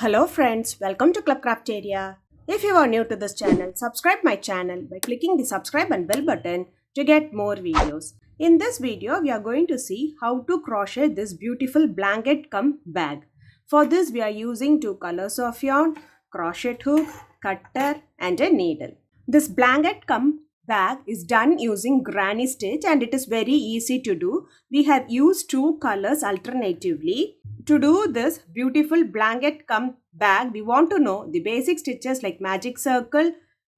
Hello friends, welcome to Club Crafteria. If you are new to this channel, subscribe my channel by clicking the subscribe and bell button to get more videos. In this video, we are going to see how to crochet this beautiful blanket cum bag. For this, we are using two colors of yarn, crochet hook, cutter and a needle. This blanket cum bag is done using granny stitch and it is very easy to do. We have used two colors alternatively. To do this beautiful blanket cum bag, we want to know the basic stitches like magic circle,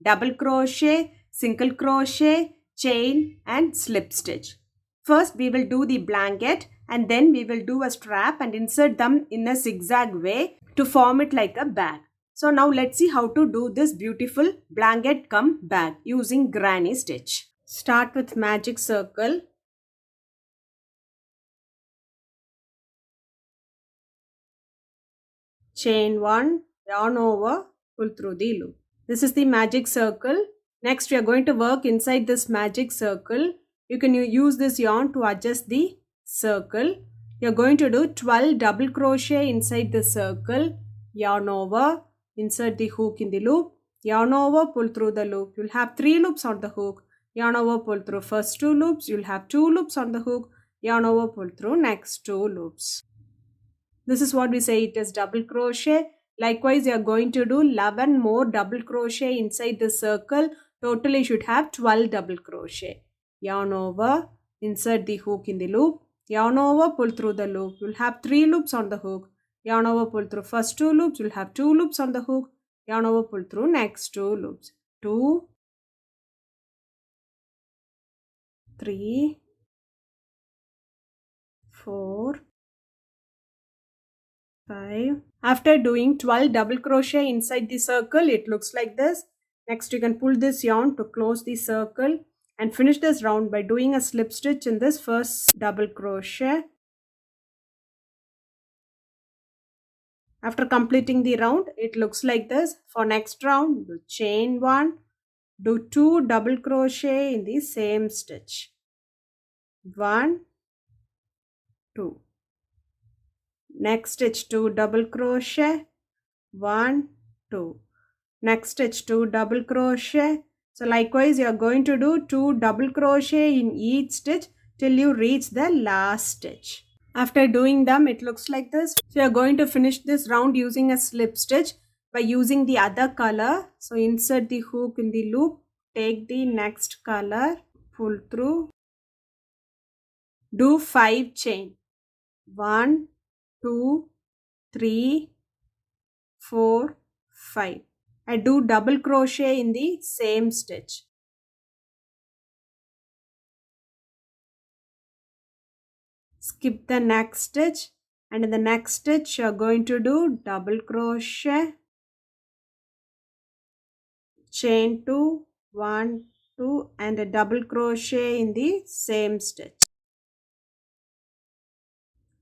double crochet, single crochet, chain and slip stitch. First we will do the blanket and then we will do a strap and insert them in a zigzag way to form it like a bag. So now let's see how to do this beautiful blanket cum bag using granny stitch. Start with magic circle. Chain 1, yarn over, pull through the loop. This is the magic circle. Next we are going to work inside this magic circle. You can use this yarn to adjust the circle. You are going to do 12 double crochet inside the circle. Yarn over, insert the hook in the loop. Yarn over, pull through the loop. You'll have 3 loops on the hook. Yarn over, pull through first 2 loops. You'll have 2 loops on the hook. Yarn over, pull through next 2 loops. This is what we say it is double crochet. Likewise, you are going to do 11 more double crochet inside the circle. Totally, you should have 12 double crochet. Yarn over, insert the hook in the loop. Yarn over, pull through the loop. You'll have 3 loops on the hook. Yarn over, pull through first 2 loops. You'll have 2 loops on the hook. Yarn over, pull through next 2 loops. 2, 3, 4, 5. After doing 12 double crochet inside the circle, it looks like this. Next, you can pull this yarn to close the circle and finish this round by doing a slip stitch in this first double crochet. After completing the round, it looks like this. For next round, do chain 1, do 2 double crochet in the same stitch. 1, 2. Next stitch 2 double crochet, 1, 2. Next stitch 2 double crochet. So likewise you are going to do 2 double crochet in each stitch till you reach the last stitch. After doing them, it looks like this. So you are going to finish this round using a slip stitch by using the other color. So insert the hook in the loop, take the next color, pull through, do 5 chain. 1, 2, 3, 4, 5. I do double crochet in the same stitch. Skip the next stitch and in the next stitch you are going to do double crochet, chain 2, 1, 2 and a double crochet in the same stitch.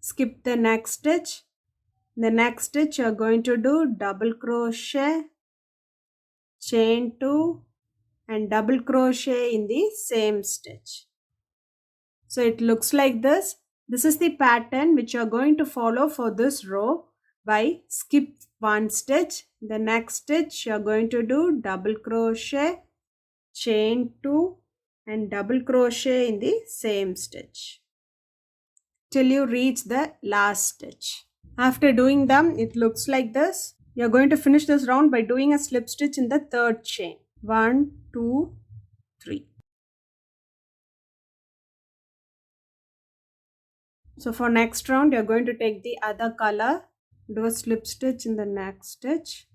Skip the next stitch. In the next stitch you are going to do double crochet, chain 2 and double crochet in the same stitch. So it looks like this. This is the pattern which you are going to follow for this row by skip one stitch. The next stitch you are going to do double crochet, chain 2 and double crochet in the same stitch till you reach the last stitch. After doing them, it looks like this. You are going to finish this round by doing a slip stitch in the third chain. 1, 2, 3. So for next round, you are going to take the other color, do a slip stitch in the next stitch.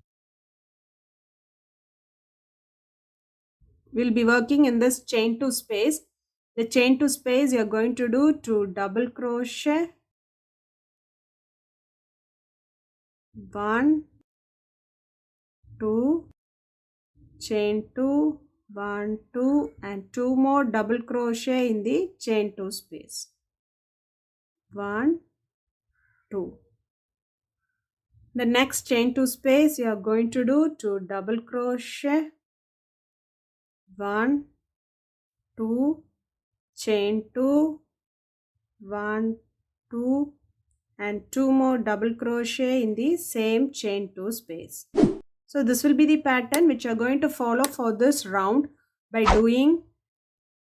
We'll be working in this chain 2 space. The chain 2 space you are going to do 2 double crochet, 1, 2, chain 2, 1, 2 and 2 more double crochet in the chain 2 space. 1, 2. The next chain 2 space you are going to do 2 double crochet, 1, 2, chain 2, 1, 2 and 2 more double crochet in the same chain 2 space. So this will be the pattern which you are going to follow for this round by doing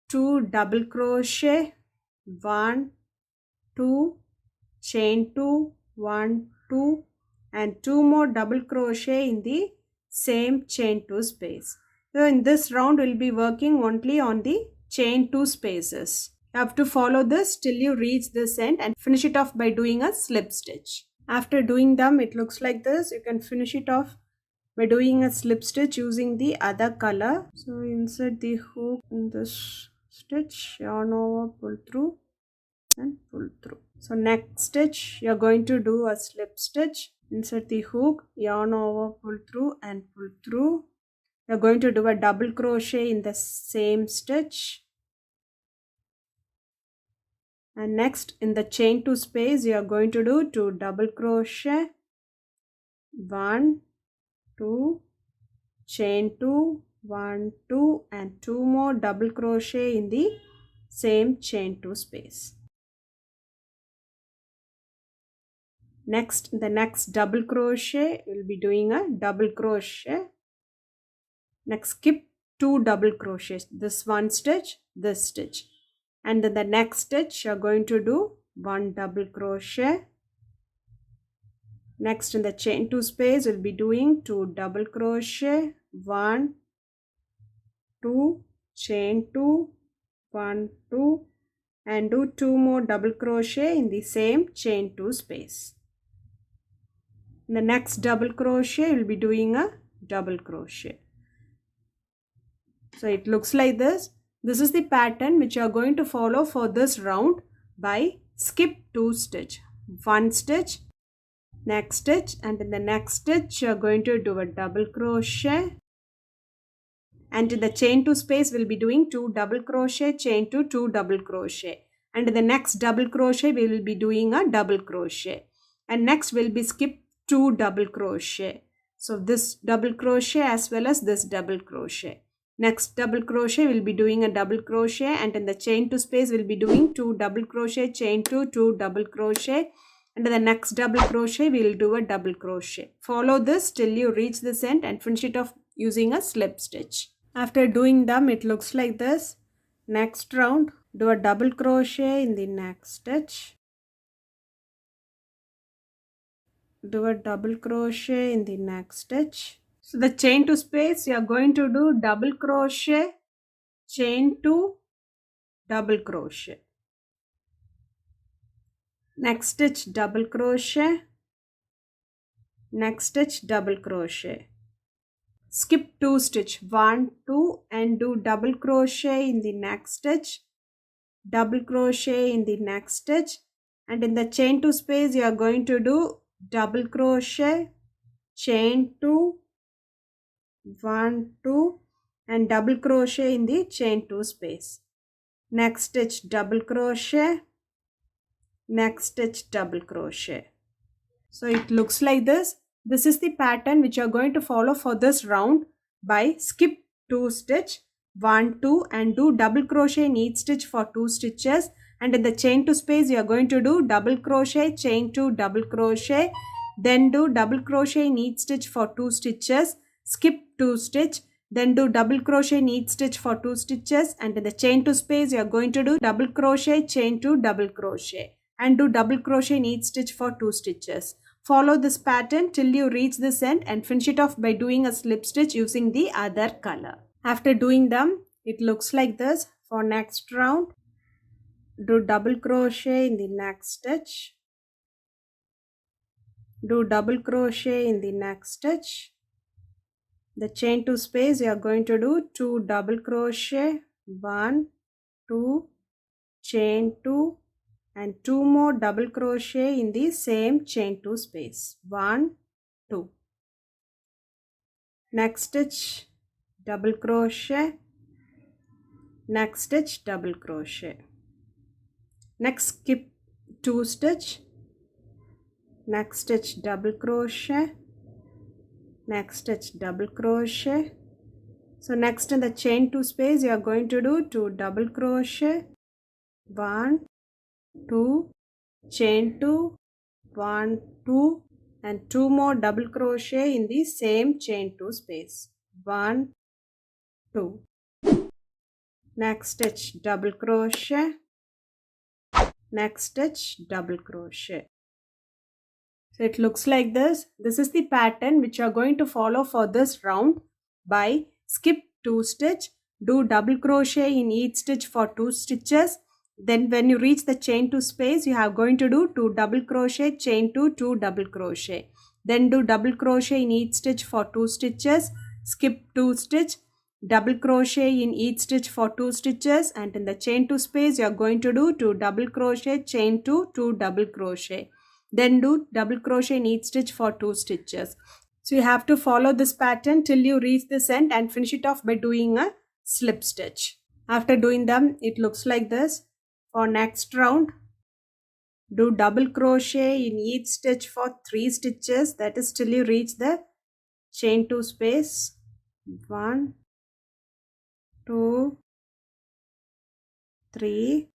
2 double crochet, 1, 2, chain 2, 1, 2 and 2 more double crochet in the same chain 2 space. So in this round we will be working only on the chain 2 spaces. You have to follow this till you reach this end and finish it off by doing a slip stitch. After doing them, it looks like this. You can finish it off by doing a slip stitch using the other color. So insert the hook in this stitch, yarn over, pull through and pull through. So next stitch you are going to do a slip stitch, insert the hook, yarn over, pull through and pull through. You are going to do a double crochet in the same stitch. And next in the chain 2 space you are going to do 2 double crochet, 1, 2, chain 2, 1, 2 and 2 more double crochet in the same chain 2 space. Next, in the next double crochet we will be doing a double crochet. Next skip 2 double crochets, this one stitch, this stitch, and then the next stitch you are going to do 1 double crochet. Next in the chain 2 space we'll be doing 2 double crochet, 1, 2, chain 2, 1, 2 and do 2 more double crochet in the same chain 2 space. In the next double crochet we'll be doing a double crochet. So it looks like this. This is the pattern which you are going to follow for this round by skip 2 stitch, 1 stitch, next stitch, and in the next stitch you are going to do a double crochet, and in the chain 2 space we'll be doing 2 double crochet, chain 2, 2 double crochet, and in the next double crochet we will be doing a double crochet, and next we'll be skip 2 double crochet. So this double crochet as well as this double crochet. Next double crochet we'll be doing a double crochet, and in the chain 2 space we'll be doing 2 double crochet, chain 2, 2 double crochet, and in the next double crochet we'll do a double crochet. Follow this till you reach this end and finish it off using a slip stitch. After doing them it looks like this. Next round, do a double crochet in the next stitch, do a double crochet in the next stitch. So the chain 2 space you are going to do double crochet, chain 2, double crochet. Next stitch double crochet, next stitch double crochet. Skip 2 stitch, 1, 2 and do double crochet in the next stitch, double crochet in the next stitch, and in the chain 2 space you are going to do double crochet, chain 2, 1, 2 and double crochet in the chain 2 space. Next stitch double crochet, next stitch double crochet. So it looks like this. This is the pattern which you are going to follow for this round by skip 2 stitch, 1, 2 and do double crochet in each stitch for 2 stitches, and in the chain 2 space you are going to do double crochet, chain 2, double crochet, then do double crochet in each stitch for 2 stitches, skip 2 stitch, then do double crochet in each stitch for 2 stitches, and in the chain 2 space you are going to do double crochet, chain 2, double crochet and do double crochet in each stitch for 2 stitches. Follow this pattern till you reach this end and finish it off by doing a slip stitch using the other color. After doing them, it looks like this. For next round, do double crochet in the next stitch, do double crochet in the next stitch. The chain 2 space you are going to do 2 double crochet, 1, 2, chain 2 and 2 more double crochet in the same chain 2 space, 1, 2. Next stitch double crochet, next stitch double crochet. Next skip 2 stitch, next stitch double crochet, next stitch double crochet. So next in the chain 2 space you are going to do 2 double crochet, 1, 2, chain 2, 1, 2, and 2 more double crochet in the same chain 2 space. 1, 2. Next stitch double crochet. Next stitch double crochet. So it looks like this. This is the pattern which you are going to follow for this round. By skip 2 stitch, do double crochet in each stitch for 2 stitches. Then when you reach the chain 2 space, you are going to do 2 double crochet, chain 2, 2 double crochet. Then do double crochet in each stitch for 2 stitches. Skip 2 stitch, double crochet in each stitch for 2 stitches, and in the chain 2 space you are going to do 2 double crochet, chain 2, 2 double crochet. Then do double crochet in each stitch for 2 stitches. So you have to follow this pattern till you reach this end and finish it off by doing a slip stitch. After doing them, it looks like this. For next round, do double crochet in each stitch for 3 stitches, that is till you reach the chain 2 space. 1, 2, 3.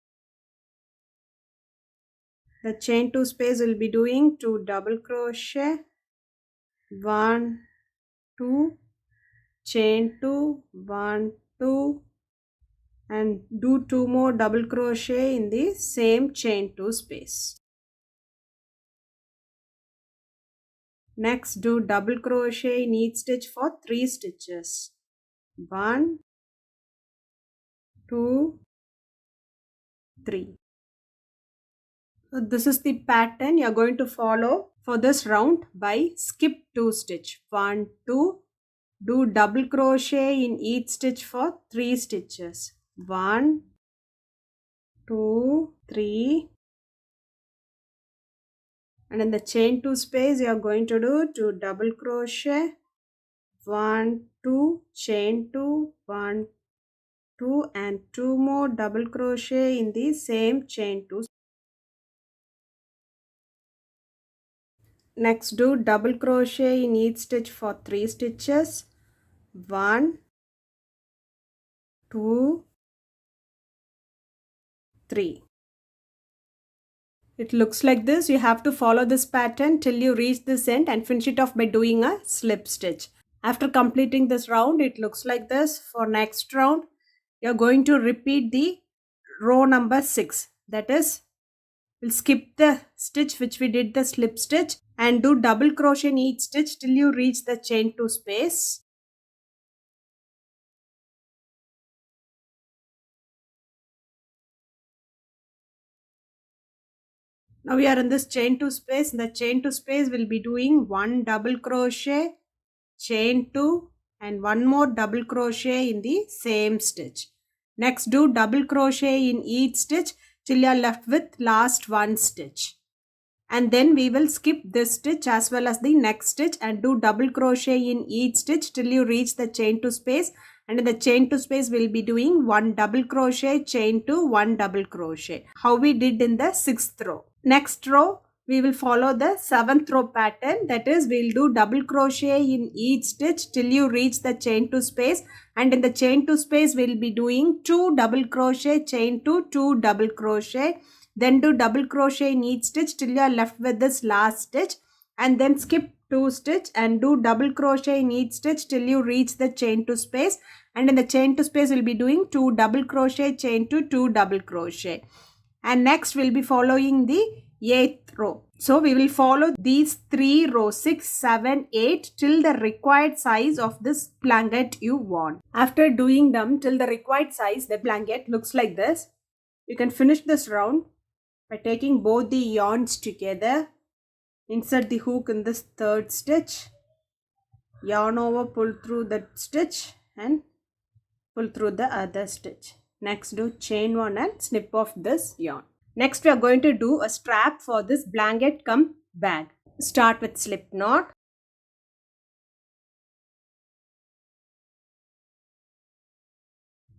The chain 2 space will be doing 2 double crochet, 1, 2, chain 2, 1, 2, and do 2 more double crochet in the same chain 2 space. Next, do double crochet in each stitch for 3 stitches. 1, 2, 3. So this is the pattern you are going to follow for this round by skip 2 stitch. 1, 2. Do double crochet in each stitch for 3 stitches. 1, 2, 3. And in the chain 2 space you are going to do 2 double crochet. 1, 2, chain 2, 1, 2, and 2 more double crochet in the same chain 2. Next, do double crochet in each stitch for 3 stitches. 1, 2, 3. It looks like this. You have to follow this pattern till you reach this end and finish it off by doing a slip stitch. After completing this round, it looks like this. For next round, you are going to repeat the row number 6. That is, we'll skip the stitch which we did the slip stitch and do double crochet in each stitch till you reach the chain 2 space. Now we are in this chain 2 space. In the chain 2 space, we'll be doing 1 double crochet, chain 2, and 1 more double crochet in the same stitch. Next, do double crochet in each stitch till you are left with last 1 stitch. And then we will skip this stitch as well as the next stitch and do double crochet in each stitch till you reach the chain 2 space. And in the chain 2 space, we'll be doing 1 double crochet, chain 2, 1 double crochet. How we did in the 6th row. Next row, we will follow the 7th row pattern. That is, we'll do double crochet in each stitch till you reach the chain 2 space. And in the chain 2 space, we'll be doing 2 double crochet, chain 2, 2 double crochet. Then do double crochet in each stitch till you are left with this last stitch. And then skip 2 stitch and do double crochet in each stitch till you reach the chain 2 space. And in the chain 2 space, we'll be doing 2 double crochet, chain 2, 2 double crochet. And next we'll be following the 8th row. So we will follow these 3 rows, 6, 7, 8 till the required size of this blanket you want. After doing them till the required size, the blanket looks like this. You can finish this round by taking both the yarns together. Insert the hook in this 3rd stitch. Yarn over, pull through that stitch and pull through the other stitch. Next, do chain 1 and snip off this yarn. Next, we are going to do a strap for this blanket cum bag. Start with slip knot.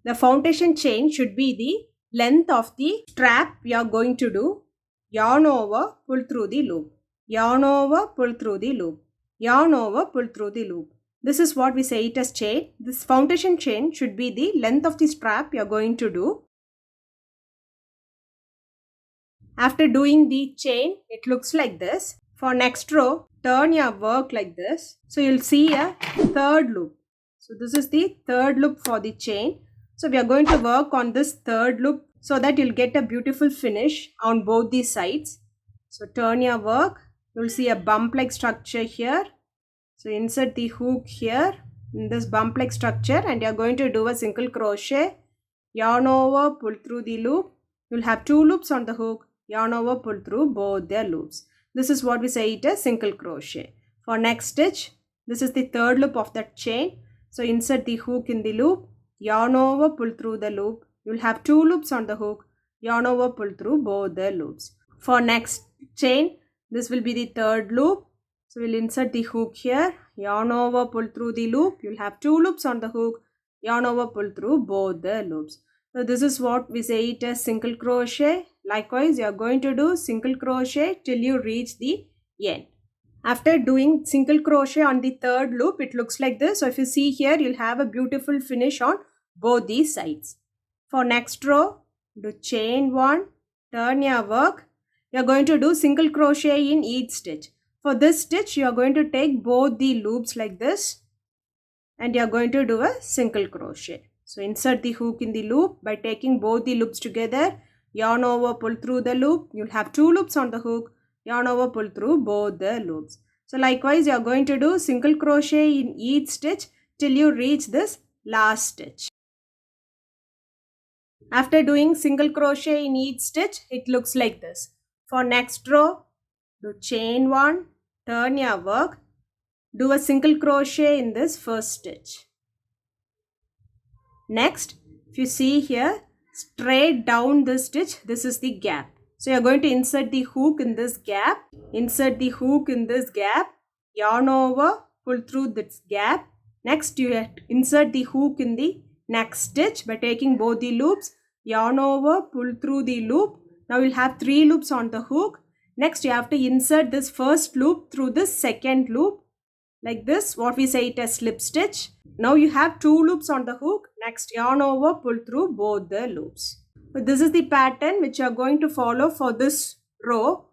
The foundation chain should be the length of the strap we are going to do. Yarn over, pull through the loop. Yarn over, pull through the loop. Yarn over, pull through the loop. This is what we say it as chain. This foundation chain should be the length of the strap you are going to do. After doing the chain, it looks like this. For next row, turn your work like this. So you'll see a third loop. So this is the third loop for the chain. So we are going to work on this third loop so that you'll get a beautiful finish on both the sides. So turn your work. You'll see a bump like structure here. So insert the hook here in this bump like structure and you're going to do a single crochet, yarn over, pull through the loop. You'll have 2 loops on the hook, yarn over, pull through both their loops. This is what we say it as single crochet. For next stitch, this is the third loop of that chain. So insert the hook in the loop, yarn over, pull through the loop. You'll have 2 loops on the hook, yarn over, pull through both the loops. For next chain, this will be the third loop. So we'll insert the hook here, yarn over, pull through the loop. You'll have 2 loops on the hook, yarn over, pull through both the loops. So this is what we say it as single crochet. Likewise, you are going to do single crochet till you reach the end. After doing single crochet on the third loop, it looks like this. So if you see here, you'll have a beautiful finish on both these sides. For next row, do chain 1, turn your work. You are going to do single crochet in each stitch. For this stitch, you are going to take both the loops like this and you are going to do a single crochet. So insert the hook in the loop by taking both the loops together, yarn over, pull through the loop. You'll have 2 loops on the hook, yarn over, pull through both the loops. So likewise, you are going to do single crochet in each stitch till you reach this last stitch. After doing single crochet in each stitch, it looks like this. For next row, do chain 1, turn your work, do a single crochet in this first stitch. Next, if you see here, straight down this stitch, this is the gap. So you are going to insert the hook in this gap, yarn over, pull through this gap. Next, you have to insert the hook in the next stitch by taking both the loops, yarn over, pull through the loop. Now you'll have 3 loops on the hook. Next, you have to insert this first loop through this second loop. Like this, what we say it as slip stitch. Now you have 2 loops on the hook. Next, yarn over, pull through both the loops. So this is the pattern which you are going to follow for this row.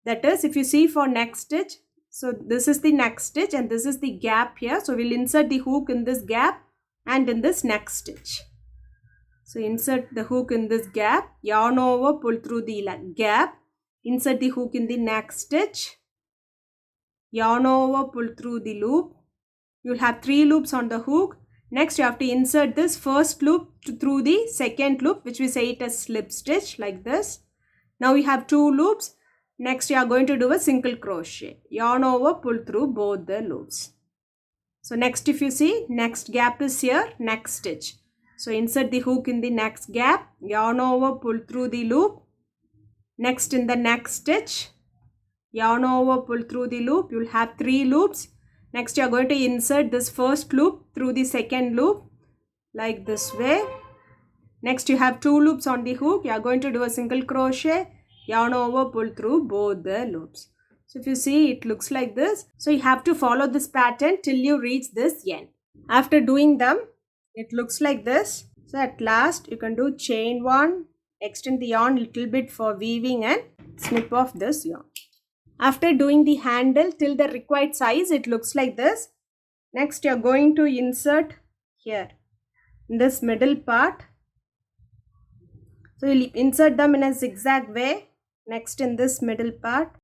That is, if you see for next stitch, so this is the next stitch and this is the gap here. So we'll insert the hook in this gap and in this next stitch. So insert the hook in this gap, yarn over, pull through the gap, insert the hook in the next stitch, yarn over, pull through the loop. You'll have 3 loops on the hook. Next, you have to insert this first loop through the second loop, which we say it as slip stitch like this. Now we have 2 loops. Next, you are going to do a single crochet. Yarn over, pull through both the loops. So next, if you see, next gap is here, next stitch. So insert the hook in the next gap, yarn over, pull through the loop. Next, in the next stitch, yarn over, pull through the loop. You'll have 3 loops. Next, you are going to insert this first loop through the second loop like this way. Next, you have 2 loops on the hook. You are going to do a single crochet, yarn over, pull through both the loops. So if you see, it looks like this. So you have to follow this pattern till you reach this end. After doing them, it looks like this. So at last, you can do chain 1, extend the yarn a little bit for weaving and snip off this yarn. After doing the handle till the required size, it looks like this. Next, you are going to insert here in this middle part. So you'll insert them in a zigzag way. Next, in this middle part.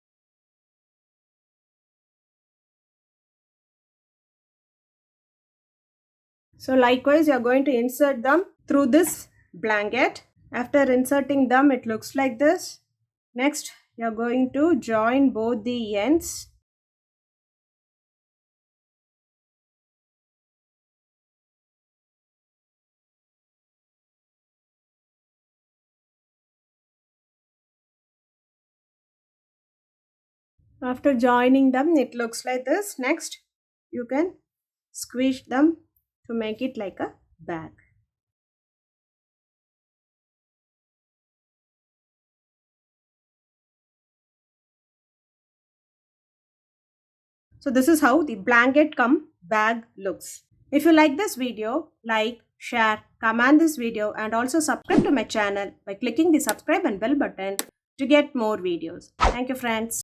So likewise, you are going to insert them through this blanket. After inserting them, it looks like this. Next, you are going to join both the ends. After joining them, it looks like this. Next, you can squeeze them to make it like a bag. So this is how the blanket cum bag looks. If you like this video, like, share, comment this video and also subscribe to my channel by clicking the subscribe and bell button to get more videos. Thank you, friends.